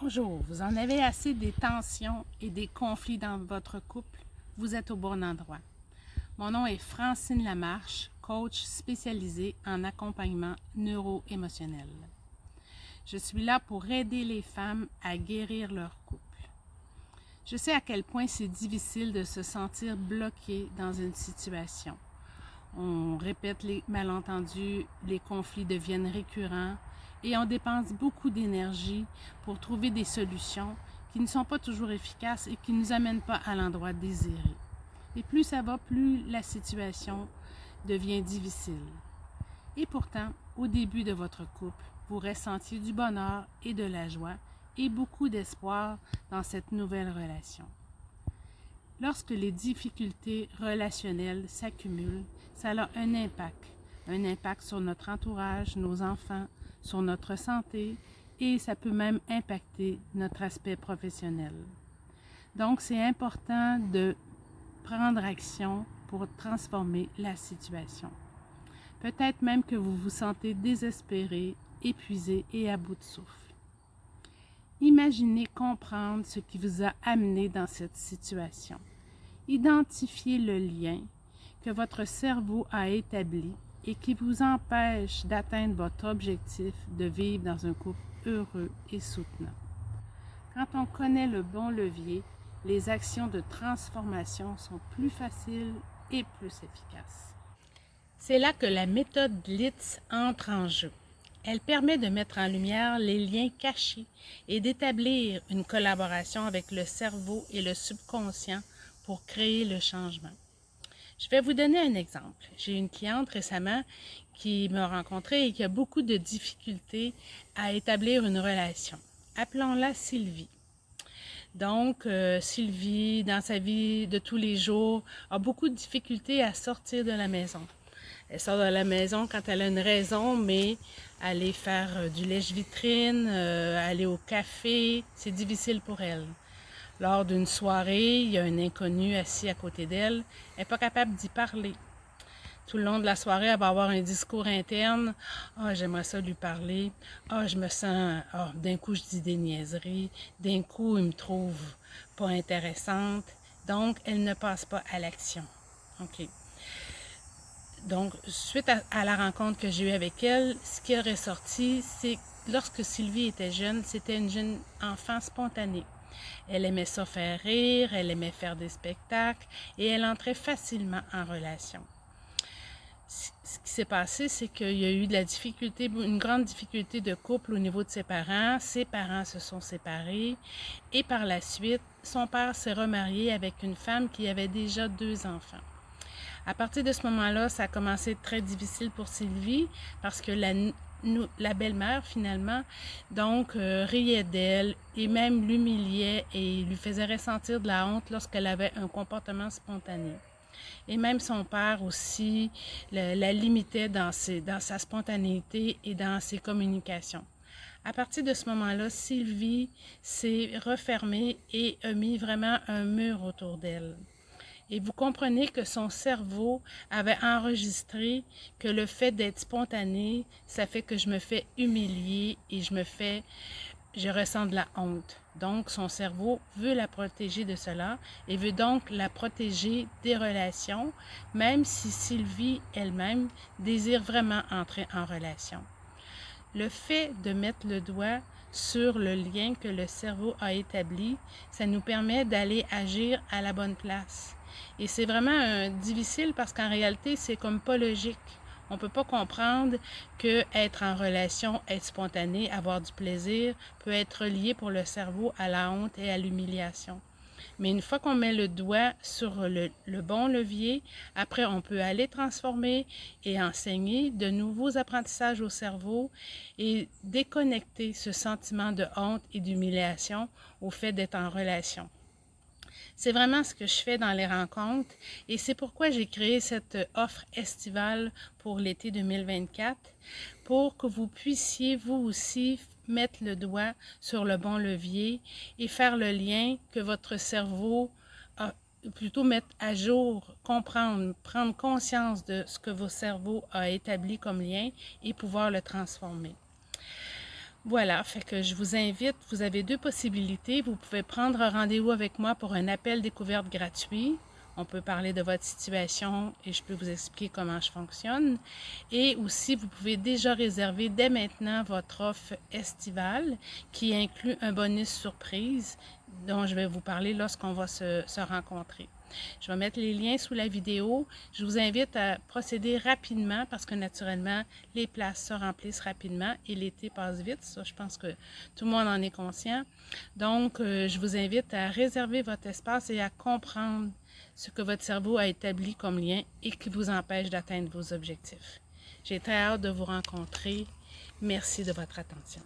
Bonjour, vous en avez assez des tensions et des conflits dans votre couple? Vous êtes au bon endroit. Mon nom est Francine Lamarche, coach spécialisée en accompagnement neuro-émotionnel. Je suis là pour aider les femmes à guérir leur couple. Je sais à quel point c'est difficile de se sentir bloqué dans une situation. On répète les malentendus, les conflits deviennent récurrents et on dépense beaucoup d'énergie pour trouver des solutions qui ne sont pas toujours efficaces et qui ne nous amènent pas à l'endroit désiré. Et plus ça va, plus la situation devient difficile. Et pourtant, au début de votre couple, vous ressentiez du bonheur et de la joie et beaucoup d'espoir dans cette nouvelle relation. Lorsque les difficultés relationnelles s'accumulent, ça a un impact sur notre entourage, nos enfants, sur notre santé et ça peut même impacter notre aspect professionnel. Donc, c'est important de prendre action pour transformer la situation. Peut-être même que vous vous sentez désespéré, épuisé et à bout de souffle. Imaginez comprendre ce qui vous a amené dans cette situation. Identifiez le lien que votre cerveau a établi et qui vous empêche d'atteindre votre objectif de vivre dans un couple heureux et soutenant. Quand on connaît le bon levier, les actions de transformation sont plus faciles et plus efficaces. C'est là que la méthode Litz entre en jeu. Elle permet de mettre en lumière les liens cachés et d'établir une collaboration avec le cerveau et le subconscient pour créer le changement. Je vais vous donner un exemple. J'ai une cliente récemment qui m'a rencontrée et qui a beaucoup de difficultés à établir une relation. Appelons-la Sylvie. Donc, Sylvie, dans sa vie de tous les jours, a beaucoup de difficultés à sortir de la maison. Elle sort de la maison quand elle a une raison, mais aller faire du lèche-vitrine, aller au café, c'est difficile pour elle. Lors d'une soirée, il y a un inconnu assis à côté d'elle, elle n'est pas capable d'y parler. Tout le long de la soirée, elle va avoir un discours interne. « Ah, j'aimerais ça lui parler. Ah, je me sens... Ah, d'un coup, je dis des niaiseries. D'un coup, il me trouve pas intéressante. » Donc, elle ne passe pas à l'action. OK. Donc, suite à la rencontre que j'ai eue avec elle, ce qui est ressorti, c'est que lorsque Sylvie était jeune, c'était une jeune enfant spontanée. Elle aimait ça faire rire, elle aimait faire des spectacles et elle entrait facilement en relation. Ce qui s'est passé, c'est qu'il y a eu de la difficulté, une grande difficulté de couple au niveau de ses parents. Ses parents se sont séparés et par la suite, son père s'est remarié avec une femme qui avait déjà 2 enfants. À partir de ce moment-là, ça a commencé à être très difficile pour Sylvie parce que la belle-mère, finalement, donc, riait d'elle et même l'humiliait et lui faisait ressentir de la honte lorsqu'elle avait un comportement spontané. Et même son père aussi la limitait dans sa spontanéité et dans ses communications. À partir de ce moment-là, Sylvie s'est refermée et a mis vraiment un mur autour d'elle. Et vous comprenez que son cerveau avait enregistré que le fait d'être spontané, ça fait que je me fais humilier et je ressens de la honte. Donc, son cerveau veut la protéger de cela et veut donc la protéger des relations, même si Sylvie elle-même désire vraiment entrer en relation. Le fait de mettre le doigt sur le lien que le cerveau a établi, ça nous permet d'aller agir à la bonne place. Et c'est vraiment difficile parce qu'en réalité, c'est comme pas logique. On ne peut pas comprendre que être en relation, être spontané, avoir du plaisir, peut être lié pour le cerveau à la honte et à l'humiliation. Mais une fois qu'on met le doigt sur le bon levier, après on peut aller transformer et enseigner de nouveaux apprentissages au cerveau et déconnecter ce sentiment de honte et d'humiliation au fait d'être en relation. C'est vraiment ce que je fais dans les rencontres et c'est pourquoi j'ai créé cette offre estivale pour l'été 2024 pour que vous puissiez vous aussi mettre le doigt sur le bon levier et faire le lien que votre cerveau a, plutôt mettre à jour, comprendre, prendre conscience de ce que votre cerveau a établi comme lien et pouvoir le transformer. Voilà, fait que je vous invite, vous avez deux possibilités. Vous pouvez prendre un rendez-vous avec moi pour un appel découverte gratuit. On peut parler de votre situation et je peux vous expliquer comment je fonctionne. Et aussi, vous pouvez déjà réserver dès maintenant votre offre estivale qui inclut un bonus surprise dont je vais vous parler lorsqu'on va se rencontrer. Je vais mettre les liens sous la vidéo. Je vous invite à procéder rapidement parce que naturellement, les places se remplissent rapidement et l'été passe vite. Ça, je pense que tout le monde en est conscient. Donc, je vous invite à réserver votre espace et à comprendre ce que votre cerveau a établi comme lien et qui vous empêche d'atteindre vos objectifs. J'ai très hâte de vous rencontrer. Merci de votre attention.